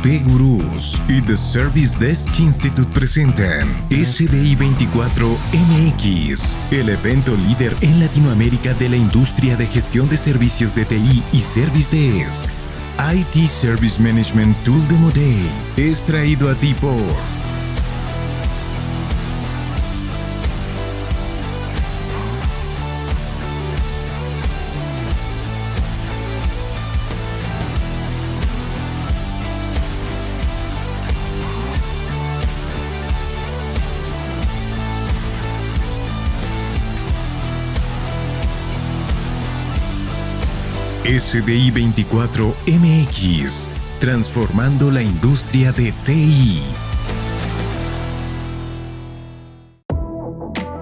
BP Gurús y The Service Desk Institute presentan SDI 24 MX, el evento líder en Latinoamérica de la industria de gestión de servicios de TI y Service Desk. IT Service Management Tool Demo Day es traído a ti por SDI 24 MX, transformando la industria de TI.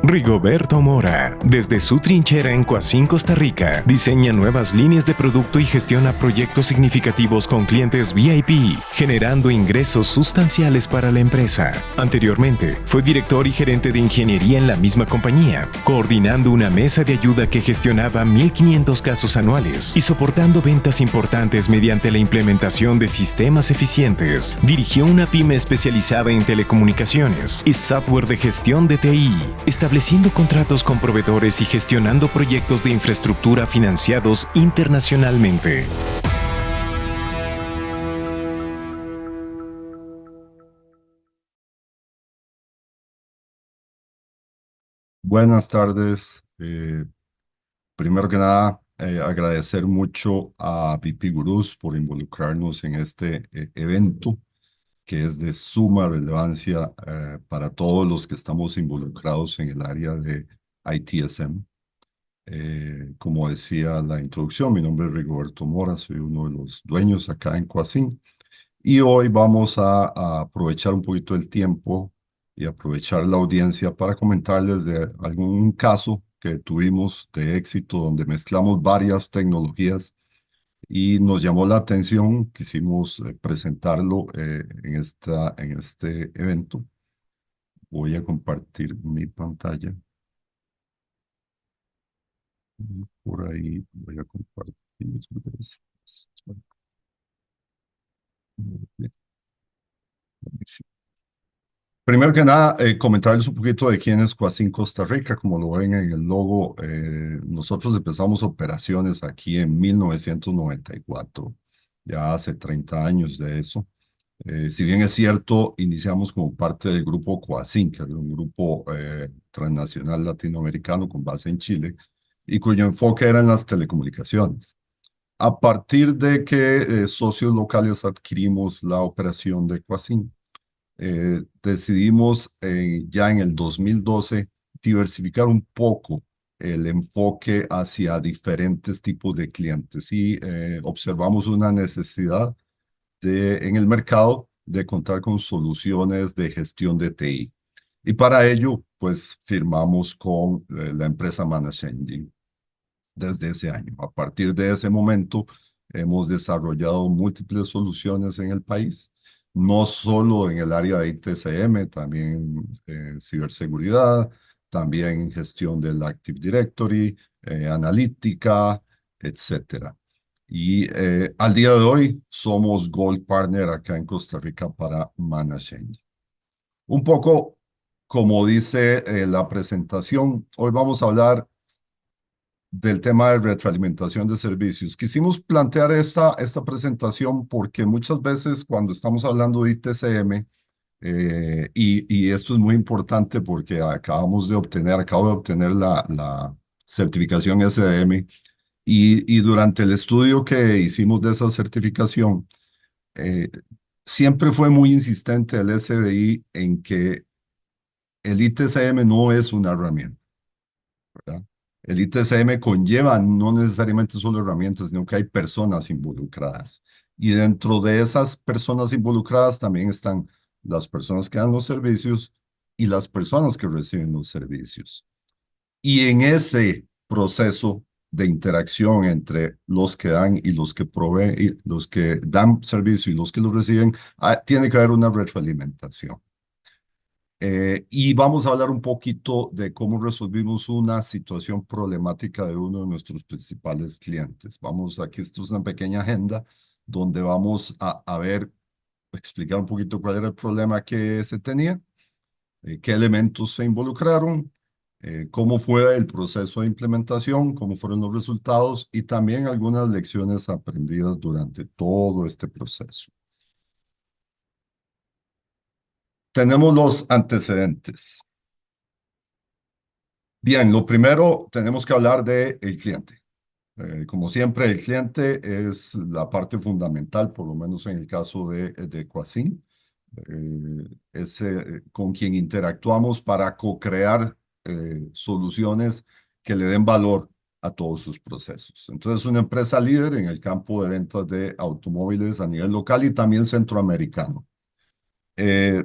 Rigoberto Mora, desde su trinchera en Coacín, Costa Rica, diseña nuevas líneas de producto y gestiona proyectos significativos con clientes VIP, generando ingresos sustanciales para la empresa. Anteriormente, fue director y gerente de ingeniería en la misma compañía, coordinando una mesa de ayuda que gestionaba 1,500 casos anuales y soportando ventas importantes mediante la implementación de sistemas eficientes. Dirigió una pyme especializada en telecomunicaciones y software de gestión de TI, estableciendo contratos con proveedores y gestionando proyectos de infraestructura financiados internacionalmente. Buenas tardes. Primero que nada, agradecer mucho a BP Gurús por involucrarnos en este evento que es de suma relevancia para todos los que estamos involucrados en el área de ITSM. Como decía la introducción, mi nombre es Rigoberto Mora, soy uno de los dueños acá en Coacín. Y hoy vamos a aprovechar un poquito el tiempo y aprovechar la audiencia para comentarles de algún caso que tuvimos de éxito donde mezclamos varias tecnologías y nos llamó la atención. Quisimos presentarlo en este evento. Voy a compartir mi pantalla. Y por ahí voy a compartir. Primero que nada, comentarles un poquito de quién es Coacín Costa Rica. Como lo ven en el logo, nosotros empezamos operaciones aquí en 1994, ya hace 30 años de eso. Si bien es cierto, iniciamos como parte del grupo Coacín, que es un grupo transnacional latinoamericano con base en Chile y cuyo enfoque era en las telecomunicaciones. A partir de que socios locales adquirimos la operación de Coacín, decidimos ya en el 2012 diversificar un poco el enfoque hacia diferentes tipos de clientes y observamos una necesidad en el mercado de contar con soluciones de gestión de TI. Y para ello, pues firmamos con la empresa Managed Engine desde ese año. A partir de ese momento, hemos desarrollado múltiples soluciones en el país, no solo en el área de ITCM, también en ciberseguridad, también en gestión del Active Directory, analítica, etcétera. Y al día de hoy somos Gold Partner acá en Costa Rica para Managed Engine. Un poco como dice la presentación, hoy vamos a hablar del tema de retroalimentación de servicios. Quisimos plantear esta presentación porque muchas veces cuando estamos hablando de ITCM, y esto es muy importante porque acabo de obtener la certificación SDM, y durante el estudio que hicimos de esa certificación, eh, siempre fue muy insistente el SDI en que el ITCM no es una herramienta, ¿verdad? El ITCM conlleva no necesariamente solo herramientas, sino que hay personas involucradas. Y dentro de esas personas involucradas también están las personas que dan los servicios y las personas que reciben los servicios. Y en ese proceso de interacción entre los que dan y los que proveen, y los que dan servicio y los que lo reciben, tiene que haber una retroalimentación. Y vamos a hablar un poquito de cómo resolvimos una situación problemática de uno de nuestros principales clientes. Aquí esto es una pequeña agenda donde vamos a ver explicar un poquito cuál era el problema que se tenía, qué elementos se involucraron, cómo fue el proceso de implementación, cómo fueron los resultados y también algunas lecciones aprendidas durante todo este proceso. Tenemos los antecedentes. Bien, lo primero, tenemos que hablar del cliente. Como siempre, el cliente es la parte fundamental, por lo menos en el caso de Quasim. Es con quien interactuamos para co-crear soluciones que le den valor a todos sus procesos. Entonces, es una empresa líder en el campo de ventas de automóviles a nivel local y también centroamericano. Eh,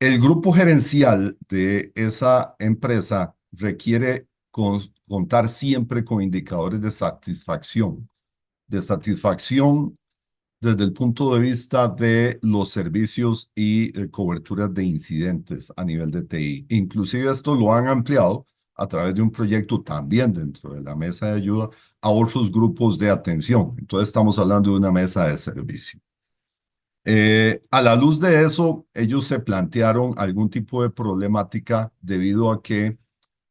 el grupo gerencial de esa empresa requiere contar siempre con indicadores de satisfacción desde el punto de vista de los servicios y coberturas de incidentes a nivel de TI. Inclusive esto lo han ampliado a través de un proyecto también dentro de la mesa de ayuda a otros grupos de atención. Entonces estamos hablando de una mesa de servicio. A la luz de eso, ellos se plantearon algún tipo de problemática debido a que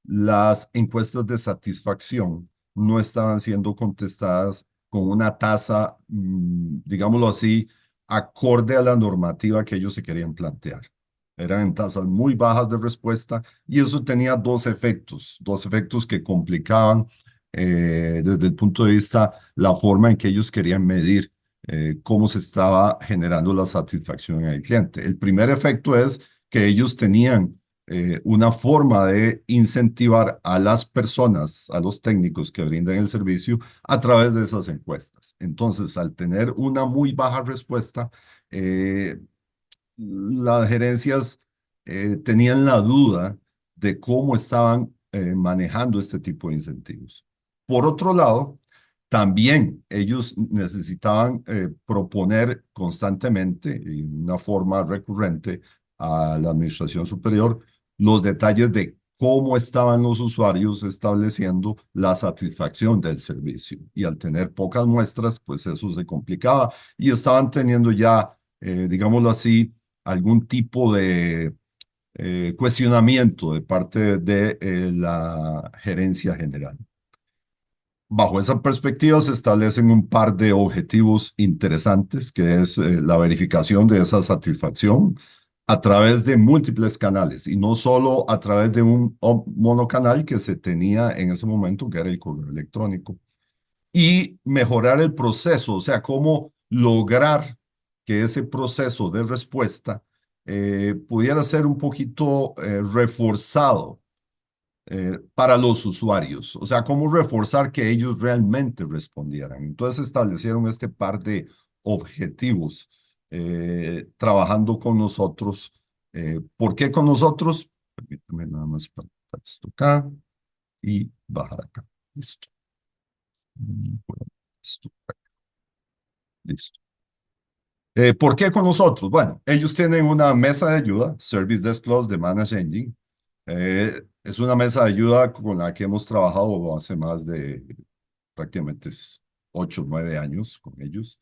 las encuestas de satisfacción no estaban siendo contestadas con una tasa, digámoslo así, acorde a la normativa que ellos se querían plantear. Eran en tasas muy bajas de respuesta y eso tenía dos efectos que complicaban desde el punto de vista la forma en que ellos querían medir cómo se estaba generando la satisfacción en el cliente. El primer efecto es que ellos tenían una forma de incentivar a las personas, a los técnicos que brindan el servicio a través de esas encuestas. Entonces, al tener una muy baja respuesta, eh, las gerencias tenían la duda de cómo estaban manejando este tipo de incentivos. Por otro lado, también ellos necesitaban proponer constantemente y de una forma recurrente a la administración superior los detalles de cómo estaban los usuarios estableciendo la satisfacción del servicio. Y al tener pocas muestras, pues eso se complicaba y estaban teniendo ya, digámoslo así, algún tipo de cuestionamiento de parte de la gerencia general. Bajo esa perspectiva se establecen un par de objetivos interesantes, que es la verificación de esa satisfacción a través de múltiples canales y no solo a través de un monocanal que se tenía en ese momento, que era el correo electrónico, y mejorar el proceso, o sea, cómo lograr que ese proceso de respuesta pudiera ser un poquito reforzado para los usuarios, o sea, cómo reforzar que ellos realmente respondieran. Entonces establecieron este par de objetivos trabajando con nosotros. ¿Por qué con nosotros? Permítame nada más para esto acá y bajar acá. Listo. Bueno, esto acá. Listo. ¿Por qué con nosotros? Bueno, ellos tienen una mesa de ayuda, Service Desk Plus de Manage Engine. Es una mesa de ayuda con la que hemos trabajado hace más de prácticamente 8 o 9 años con ellos,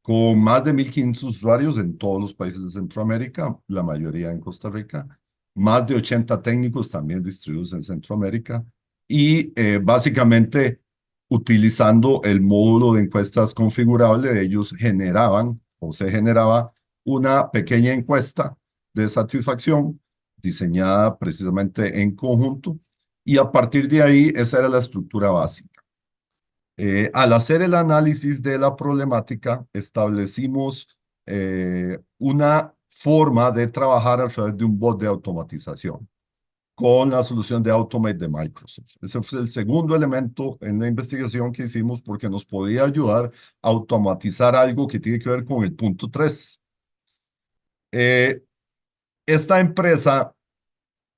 con más de 1.500 usuarios en todos los países de Centroamérica, la mayoría en Costa Rica, más de 80 técnicos también distribuidos en Centroamérica y básicamente utilizando el módulo de encuestas configurable, ellos generaban o se generaba una pequeña encuesta de satisfacción diseñada precisamente en conjunto y a partir de ahí esa era la estructura básica. Al hacer el análisis de la problemática, establecimos una forma de trabajar a través de un bot de automatización con la solución de Automate de Microsoft. Ese fue el segundo elemento en la investigación que hicimos porque nos podía ayudar a automatizar algo que tiene que ver con el punto 3. Esta empresa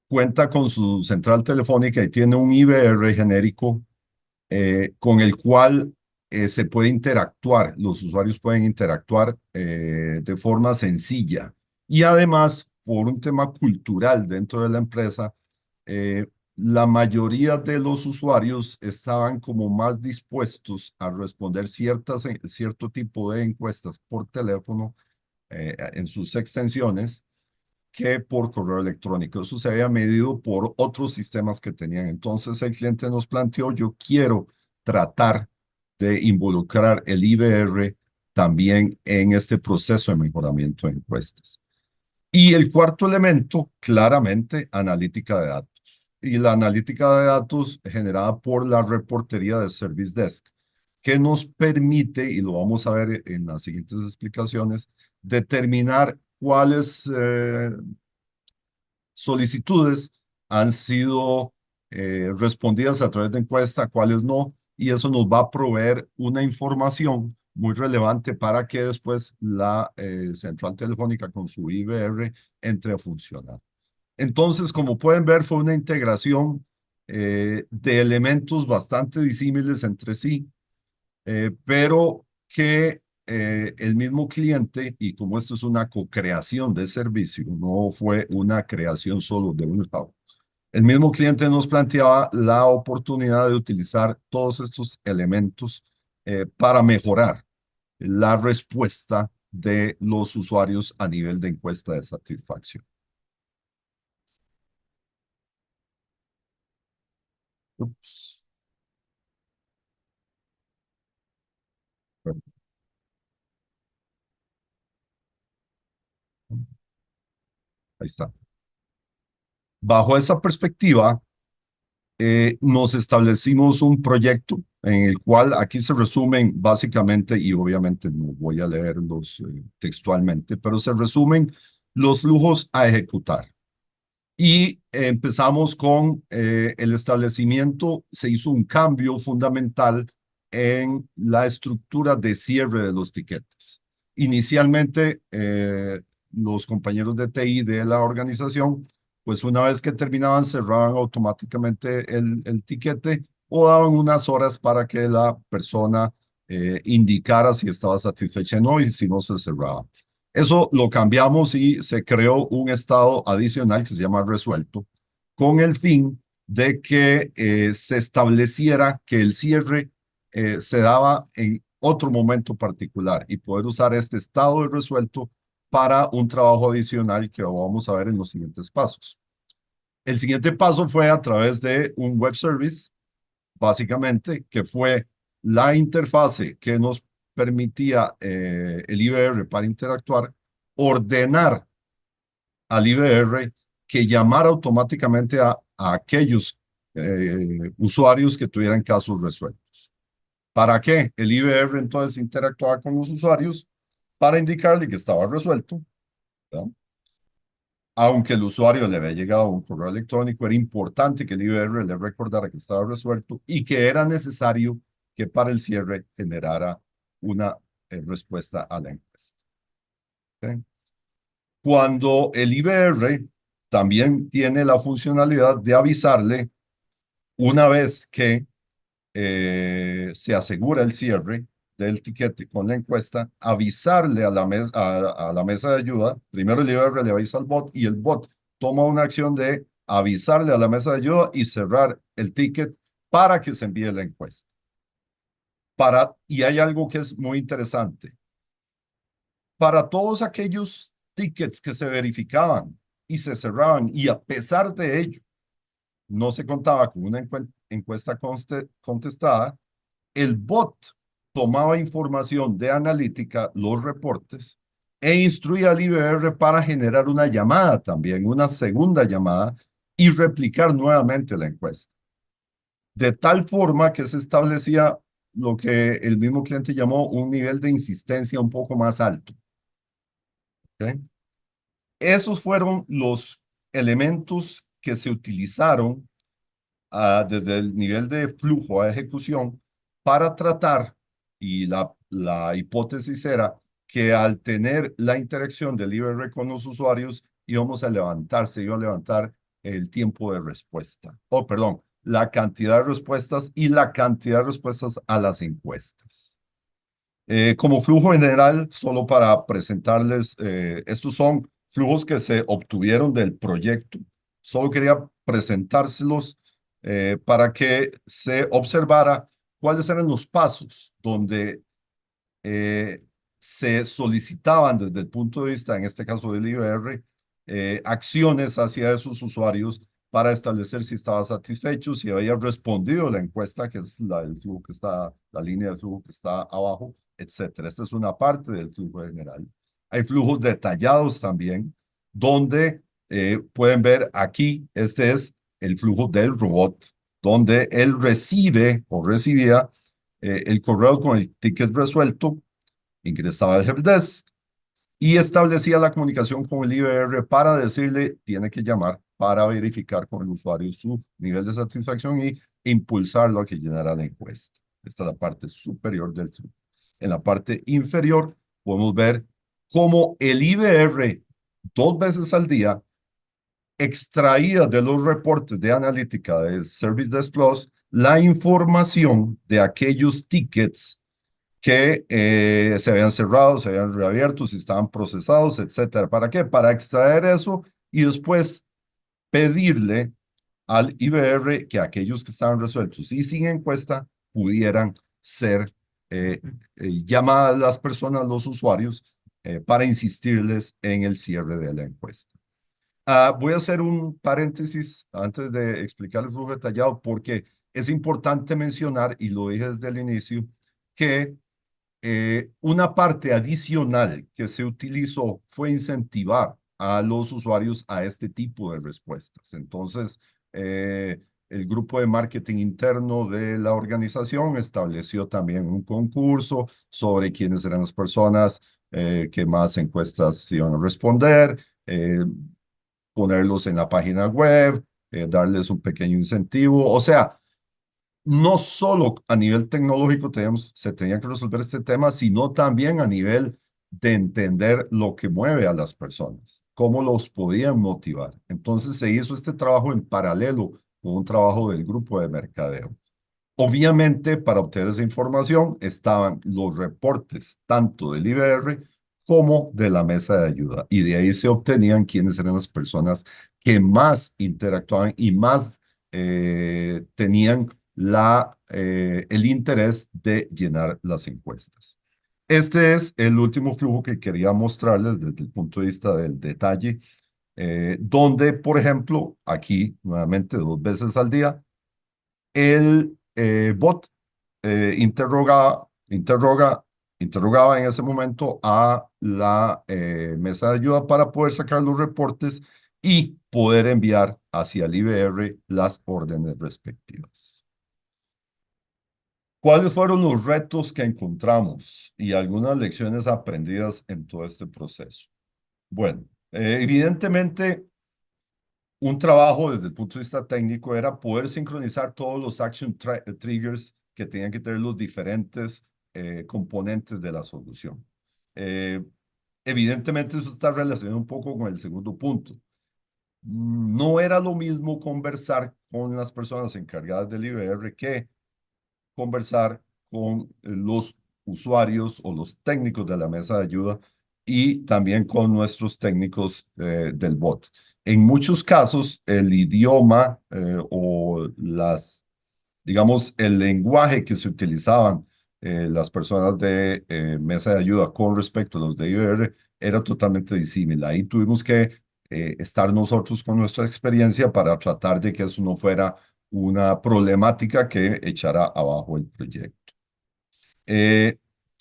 cuenta con su central telefónica y tiene un IVR genérico con el cual se puede interactuar, los usuarios pueden interactuar de forma sencilla. Y además, por un tema cultural dentro de la empresa, la mayoría de los usuarios estaban como más dispuestos a responder cierto tipo de encuestas por teléfono en sus extensiones que por correo electrónico. Eso se había medido por otros sistemas que tenían. Entonces el cliente nos planteó, yo quiero tratar de involucrar el IBR también en este proceso de mejoramiento de encuestas. Y el cuarto elemento, claramente, analítica de datos. Y la analítica de datos generada por la reportería de Service Desk, que nos permite, y lo vamos a ver en las siguientes explicaciones, determinar cuáles solicitudes han sido respondidas a través de encuesta, cuáles no, y eso nos va a proveer una información muy relevante para que después la central telefónica con su IVR entre a funcionar. Entonces, como pueden ver, fue una integración de elementos bastante disímiles entre sí, pero que el mismo cliente, y como esto es una co-creación de servicio, no fue una creación solo de un lado, el mismo cliente nos planteaba la oportunidad de utilizar todos estos elementos para mejorar la respuesta de los usuarios a nivel de encuesta de satisfacción. Ups. Ahí está. Bajo esa perspectiva, nos establecimos un proyecto en el cual aquí se resumen básicamente, y obviamente no voy a leerlos textualmente, pero se resumen los flujos a ejecutar. Y empezamos con el establecimiento, se hizo un cambio fundamental en la estructura de cierre de los tiquetes. Inicialmente, los compañeros de TI de la organización, pues una vez que terminaban, cerraban automáticamente el tiquete o daban unas horas para que la persona indicara si estaba satisfecha o no, y si no, se cerraba. Eso lo cambiamos y se creó un estado adicional que se llama resuelto, con el fin de que se estableciera que el cierre se daba en otro momento particular y poder usar este estado de resuelto para un trabajo adicional que vamos a ver en los siguientes pasos. El siguiente paso fue a través de un web service, básicamente, que fue la interfase que nos permitía el IBR para interactuar, ordenar al IBR que llamara automáticamente a aquellos usuarios que tuvieran casos resueltos. ¿Para qué? El IBR entonces interactuaba con los usuarios para indicarle que estaba resuelto, ¿verdad? Aunque el usuario le había llegado un correo electrónico, era importante que el IBR le recordara que estaba resuelto y que era necesario que para el cierre generara una respuesta a la encuesta. ¿Okay? Cuando el IBR también tiene la funcionalidad de avisarle una vez que se asegura el cierre del tiquete con la encuesta, avisarle a a la mesa de ayuda. Primero el IBR le avisa al bot y el bot toma una acción de avisarle a la mesa de ayuda y cerrar el ticket para que se envíe la encuesta. Y hay algo que es muy interesante. Para todos aquellos tickets que se verificaban y se cerraban, y a pesar de ello no se contaba con una encuesta contestada, el bot tomaba información de analítica, los reportes, e instruía al IBR para generar una llamada también, una segunda llamada, y replicar nuevamente la encuesta. De tal forma que se establecía lo que el mismo cliente llamó un nivel de insistencia un poco más alto. ¿Okay? Esos fueron los elementos que se utilizaron desde el nivel de flujo a ejecución para tratar, y la hipótesis era que al tener la interacción del IBR con los usuarios, íbamos a iba a levantar el tiempo de respuesta, o perdón, la cantidad de respuestas y la cantidad de respuestas a las encuestas. Como flujo general, solo para presentarles, estos son flujos que se obtuvieron del proyecto. Solo quería presentárselos para que se observara cuáles eran los pasos donde eh, se solicitaban desde el punto de vista, en este caso del IBR, acciones hacia esos usuarios para establecer si estaba satisfecho, si había respondido la encuesta, que es la del flujo que está, la línea de flujo que está abajo, etcétera. Esta es una parte del flujo general. Hay flujos detallados también, donde pueden ver aquí, este es el flujo del robot, donde él recibe o recibía el correo con el ticket resuelto, ingresaba al helpdesk y establecía la comunicación con el IBR para decirle, tiene que llamar para verificar con el usuario su nivel de satisfacción y impulsarlo a que llenara la encuesta. Esta es la parte superior del flujo. En la parte inferior podemos ver cómo el IBR 2 veces al día extraía de los reportes de analítica de Service Desk Plus la información de aquellos tickets que se habían cerrado, se habían reabierto, si estaban procesados, etcétera. ¿Para qué? Para extraer eso y después pedirle al IBR que aquellos que estaban resueltos y sin encuesta pudieran ser llamadas las personas, los usuarios, para insistirles en el cierre de la encuesta. Voy a hacer un paréntesis antes de explicar el flujo detallado porque es importante mencionar, y lo dije desde el inicio, que una parte adicional que se utilizó fue incentivar a los usuarios a este tipo de respuestas. Entonces, el grupo de marketing interno de la organización estableció también un concurso sobre quiénes eran las personas que más encuestas iban a responder, ponerlos en la página web, darles un pequeño incentivo. O sea, no solo a nivel tecnológico se tenía que resolver este tema, sino también a nivel de entender lo que mueve a las personas, cómo los podían motivar. Entonces se hizo este trabajo en paralelo con un trabajo del grupo de mercadeo. Obviamente, para obtener esa información estaban los reportes tanto del IBR como de la mesa de ayuda. Y de ahí se obtenían quiénes eran las personas que más interactuaban y más tenían el interés de llenar las encuestas. Este es el último flujo que quería mostrarles desde el punto de vista del detalle, donde, por ejemplo, aquí nuevamente 2 veces al día, el bot interrogaba en ese momento a la mesa de ayuda para poder sacar los reportes y poder enviar hacia el IBR las órdenes respectivas. ¿Cuáles fueron los retos que encontramos y algunas lecciones aprendidas en todo este proceso? Bueno, evidentemente, un trabajo desde el punto de vista técnico era poder sincronizar todos los action triggers que tenían que tener los diferentes componentes de la solución. Eh, Evidentemente, eso está relacionado un poco con el segundo punto. No era lo mismo conversar con las personas encargadas del IBR que conversar con los usuarios o los técnicos de la mesa de ayuda y también con nuestros técnicos del bot. En muchos casos, el idioma o digamos, el lenguaje que se utilizaban las personas de mesa de ayuda con respecto a los de IBR era totalmente disímil. Ahí tuvimos que estar nosotros con nuestra experiencia para tratar de que eso no fuera una problemática que echara abajo el proyecto. Eh,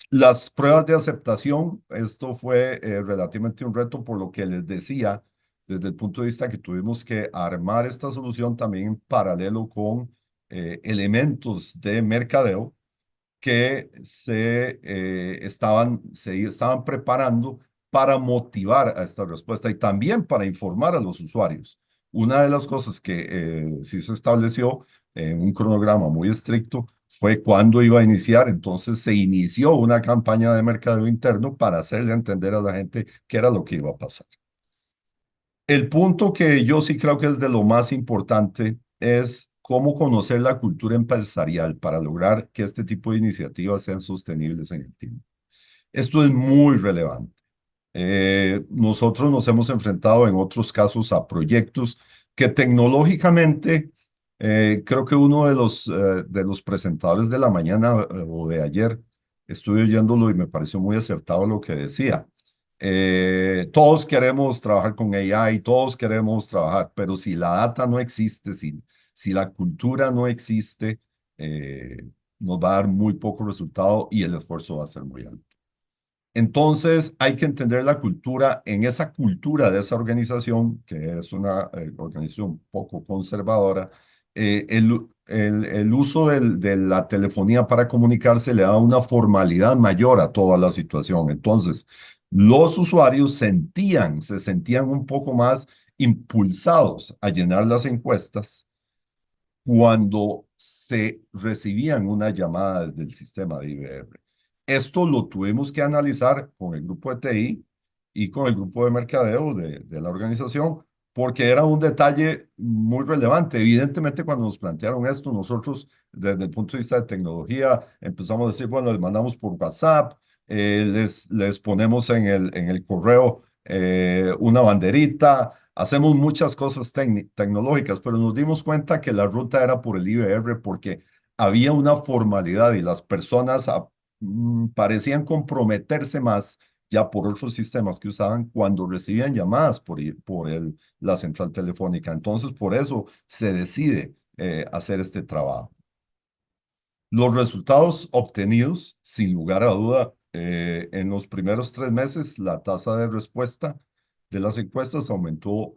las pruebas de aceptación, esto fue relativamente un reto por lo que les decía, desde el punto de vista que tuvimos que armar esta solución también en paralelo con elementos de mercadeo que se estaban preparando para motivar a esta respuesta y también para informar a los usuarios. Una de las cosas que sí se estableció en un cronograma muy estricto fue cuándo iba a iniciar. Entonces se inició una campaña de mercadeo interno para hacerle entender a la gente qué era lo que iba a pasar. El punto que yo sí creo que es de lo más importante es cómo conocer la cultura empresarial para lograr que este tipo de iniciativas sean sostenibles en el tiempo. Esto es muy relevante. Nosotros nos hemos enfrentado en otros casos a proyectos que tecnológicamente Creo que uno de los presentadores de la mañana o de ayer, estuve oyéndolo y me pareció muy acertado lo que decía. Todos queremos trabajar con AI, todos queremos trabajar, pero si la data no existe, si la cultura no existe, nos va a dar muy poco resultado y el esfuerzo va a ser muy alto. Entonces hay que entender la cultura, en esa cultura de esa organización, que es una organización poco conservadora, el uso de la telefonía para comunicarse le da una formalidad mayor a toda la situación. Entonces, los usuarios se sentían un poco más impulsados a llenar las encuestas cuando se recibían una llamada del sistema de IBM. Esto lo tuvimos que analizar con el grupo de TI y con el grupo de mercadeo de la organización, porque era un detalle muy relevante. Evidentemente, cuando nos plantearon esto, nosotros, desde el punto de vista de tecnología, empezamos a decir, bueno, les mandamos por WhatsApp, les ponemos en el correo una banderita, hacemos muchas cosas tecnológicas, pero nos dimos cuenta que la ruta era por el IBR porque había una formalidad y las personas parecían comprometerse más ya por otros sistemas que usaban cuando recibían llamadas la central telefónica. Entonces, por eso se decide hacer este trabajo. Los resultados obtenidos, sin lugar a duda, en los primeros 3 meses, la tasa de respuesta de las encuestas aumentó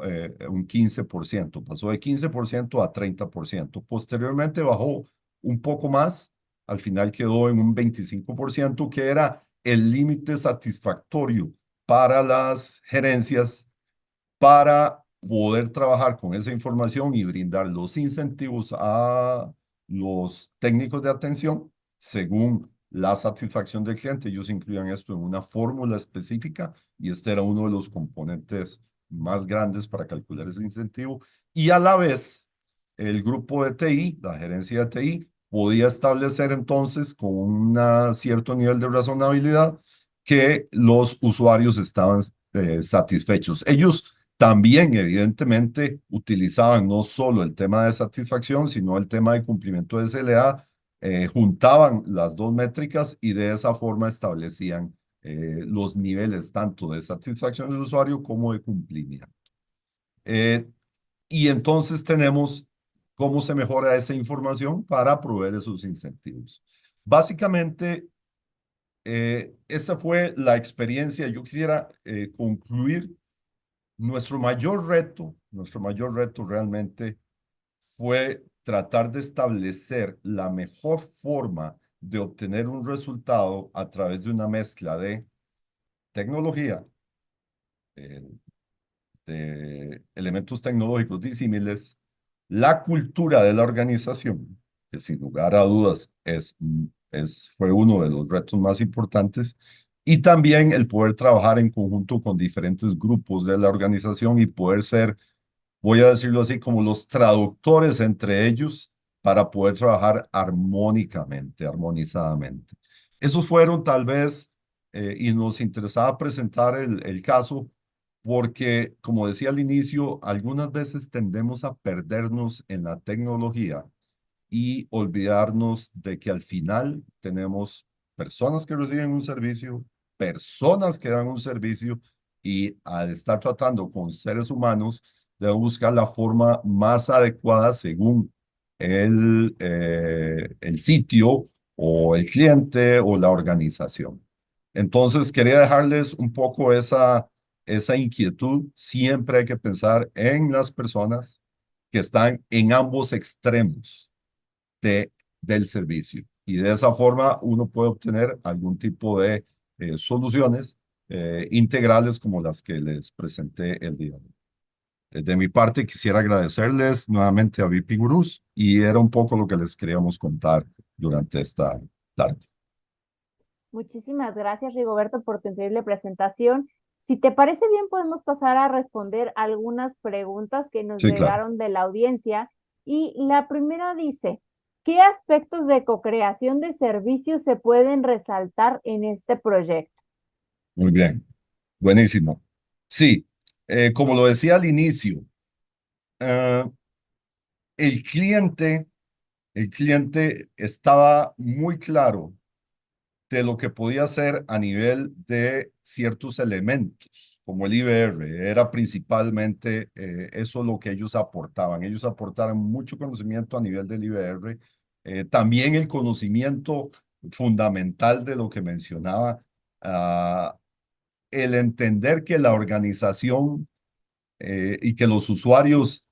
un 15%, pasó de 15% a 30%. Posteriormente bajó un poco más, al final quedó en un 25%, que era el límite satisfactorio para las gerencias para poder trabajar con esa información y brindar los incentivos a los técnicos de atención según la satisfacción del cliente. Ellos incluían esto en una fórmula específica y este era uno de los componentes más grandes para calcular ese incentivo. Y a la vez, el grupo de TI, la gerencia de TI, podía establecer entonces con un cierto nivel de razonabilidad que los usuarios estaban satisfechos. Ellos también, evidentemente, utilizaban no solo el tema de satisfacción, sino el tema de cumplimiento de SLA, juntaban las dos métricas y de esa forma establecían los niveles tanto de satisfacción del usuario como de cumplimiento. Eh, y entonces tenemos cómo se mejora esa información para proveer esos incentivos. Básicamente, esa fue la experiencia. Yo quisiera concluir nuestro mayor reto realmente fue tratar de establecer la mejor forma de obtener un resultado a través de una mezcla de tecnología, eh, de elementos tecnológicos disímiles, la cultura de la organización, que sin lugar a dudas fue uno de los retos más importantes, y también el poder trabajar en conjunto con diferentes grupos de la organización y poder ser, voy a decirlo así, como los traductores entre ellos para poder trabajar armónicamente, armonizadamente. Esos fueron tal vez, y nos interesaba presentar el caso, porque, como decía al inicio, algunas veces tendemos a perdernos en la tecnología y olvidarnos de que al final tenemos personas que reciben un servicio, personas que dan un servicio y al estar tratando con seres humanos, debemos buscar la forma más adecuada según el sitio o el cliente o la organización. Entonces, quería dejarles un poco esa inquietud. Siempre hay que pensar en las personas que están en ambos extremos de, del servicio. Y de esa forma uno puede obtener algún tipo de soluciones integrales como las que les presenté el día de hoy. De mi parte, quisiera agradecerles nuevamente a VIP Gurús y era un poco lo que les queríamos contar durante esta tarde. Muchísimas gracias, Rigoberto, por tu increíble presentación. Si te parece bien, podemos pasar a responder algunas preguntas que nos Sí, claro. llegaron de la audiencia. Y la primera dice, ¿qué aspectos de co-creación de servicios se pueden resaltar en este proyecto? Muy bien. Buenísimo. Sí, como lo decía al inicio, eh, el cliente, el cliente estaba muy claro de lo que podía hacer a nivel de ciertos elementos, como el IBR. Era principalmente eso lo que ellos aportaban. Ellos aportaron mucho conocimiento a nivel del IBR, también el conocimiento fundamental de lo que mencionaba, ah, el entender que la organización y que los usuarios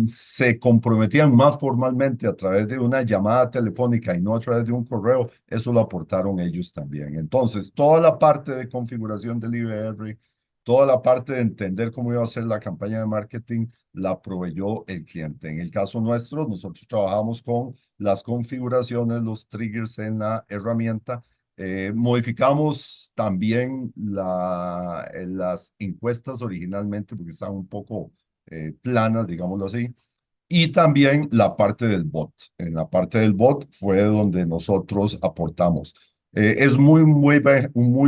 se comprometían más formalmente a través de una llamada telefónica y no a través de un correo, eso lo aportaron ellos también. Entonces, toda la parte de configuración del IBR, toda la parte de entender cómo iba a ser la campaña de marketing, la proveyó el cliente. En el caso nuestro, nosotros trabajamos con las configuraciones, los triggers en la herramienta. Modificamos también las encuestas originalmente porque estaban un poco planas, digámoslo así, y también la parte del bot. En la parte del bot fue donde nosotros aportamos. Es un muy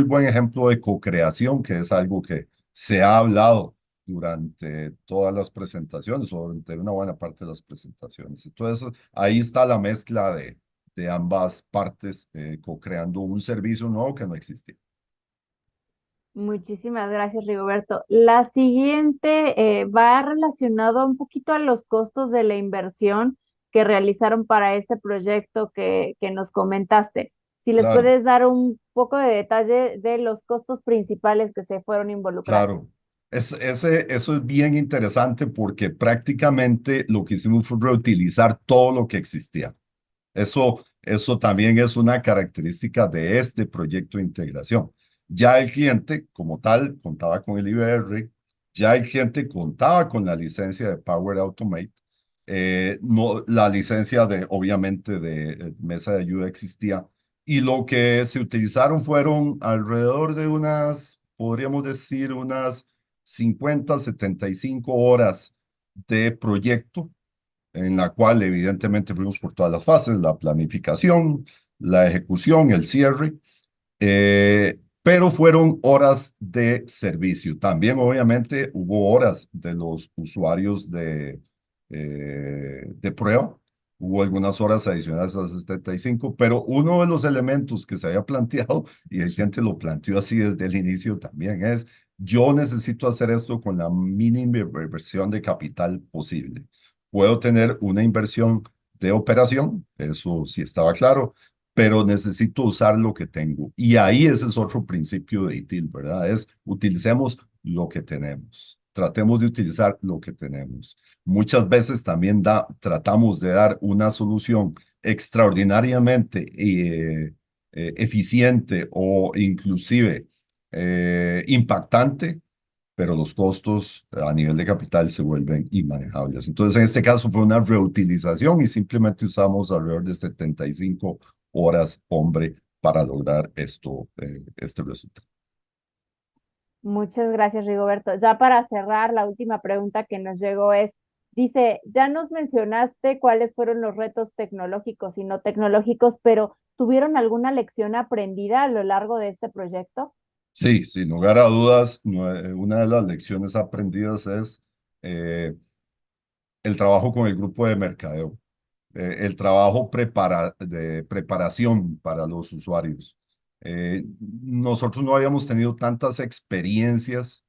buen ejemplo de co-creación, que es algo que se ha hablado durante todas las presentaciones, o durante una buena parte de las presentaciones. Entonces, ahí está la mezcla de ambas partes, co-creando un servicio nuevo que no existía. Muchísimas gracias, Rigoberto. La siguiente va relacionado un poquito a los costos de la inversión que realizaron para este proyecto que nos comentaste. Si les Claro. puedes dar un poco de detalle de los costos principales que se fueron involucrando. Claro, eso es bien interesante porque prácticamente lo que hicimos fue reutilizar todo lo que existía. Eso también es una característica de este proyecto de integración. Ya el cliente, como tal, contaba con el IBR, ya el cliente contaba con la licencia de Power Automate, no, la licencia de, obviamente, de mesa de ayuda existía, y lo que se utilizaron fueron alrededor de unas, podríamos decir, unas 50, 75 horas de proyecto en la cual evidentemente fuimos por todas las fases, la planificación, la ejecución, el cierre, pero fueron horas de servicio. También obviamente hubo horas de los usuarios de prueba. Hubo algunas horas adicionales a las 75, pero uno de los elementos que se había planteado, y el cliente lo planteó así desde el inicio también, es yo necesito hacer esto con la mínima inversión de capital posible. Puedo tener una inversión de operación, eso sí estaba claro, pero necesito usar lo que tengo. Y ahí ese es otro principio de ITIL, ¿verdad? Es utilicemos lo que tenemos. Tratemos de utilizar lo que tenemos. Muchas veces también tratamos de dar una solución extraordinariamente eficiente o inclusive impactante, pero los costos a nivel de capital se vuelven inmanejables. Entonces, en este caso fue una reutilización y simplemente usamos alrededor de 75 horas hombre para lograr este resultado. Muchas gracias, Rigoberto. Ya para cerrar, la última pregunta que nos llegó es, dice, ya nos mencionaste cuáles fueron los retos tecnológicos y no tecnológicos, pero ¿tuvieron alguna lección aprendida a lo largo de este proyecto? Sí, sin lugar a dudas, una de las lecciones aprendidas es el trabajo con el grupo de mercadeo. El trabajo de preparación para los usuarios. Nosotros no habíamos tenido tantas experiencias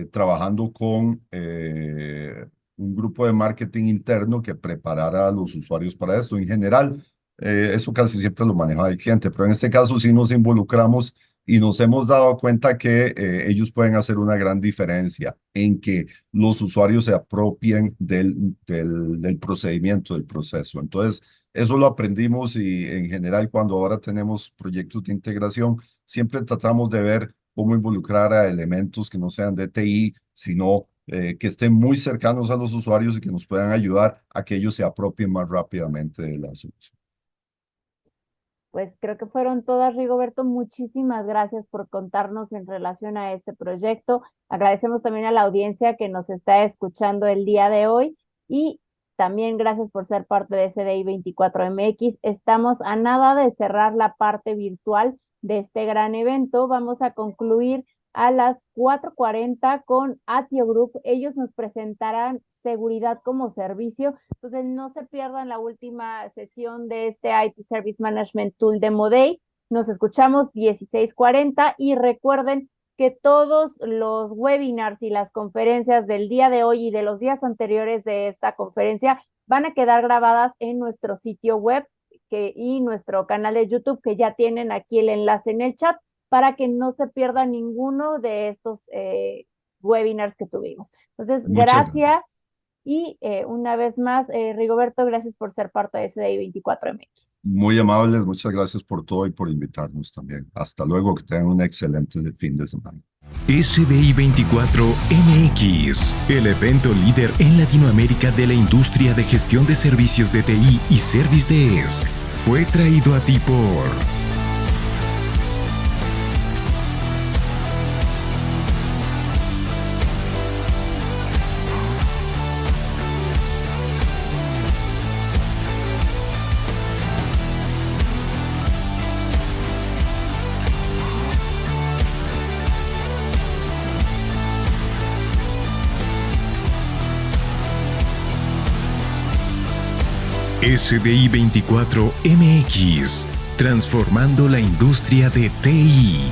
trabajando con un grupo de marketing interno que preparara a los usuarios para esto. En general, eso casi siempre lo manejaba el cliente, pero en este caso sí nos involucramos y nos hemos dado cuenta que ellos pueden hacer una gran diferencia en que los usuarios se apropien del procedimiento, del proceso. Entonces, eso lo aprendimos y en general cuando ahora tenemos proyectos de integración, siempre tratamos de ver cómo involucrar a elementos que no sean de TI, sino que estén muy cercanos a los usuarios y que nos puedan ayudar a que ellos se apropien más rápidamente de la solución. Pues creo que fueron todas, Rigoberto. Muchísimas gracias por contarnos en relación a este proyecto. Agradecemos también a la audiencia que nos está escuchando el día de hoy y también gracias por ser parte de CDI 24MX. Estamos a nada de cerrar la parte virtual de este gran evento. Vamos a concluir a las 4:40 con Atio Group. Ellos nos presentarán seguridad como servicio. Entonces, no se pierdan la última sesión de este IT Service Management Tool Demo Day. Nos escuchamos 16:40 y recuerden que todos los webinars y las conferencias del día de hoy y de los días anteriores de esta conferencia van a quedar grabadas en nuestro sitio web y nuestro canal de YouTube, que ya tienen aquí el enlace en el chat, para que no se pierda ninguno de estos webinars que tuvimos. Entonces, gracias. Y una vez más, Rigoberto, gracias por ser parte de SDI 24MX. Muy amables, muchas gracias por todo y por invitarnos también. Hasta luego, que tengan un excelente fin de semana. SDI 24MX, el evento líder en Latinoamérica de la industria de gestión de servicios de TI y Service Desk, fue traído a ti por SDI 24MX, transformando la industria de TI.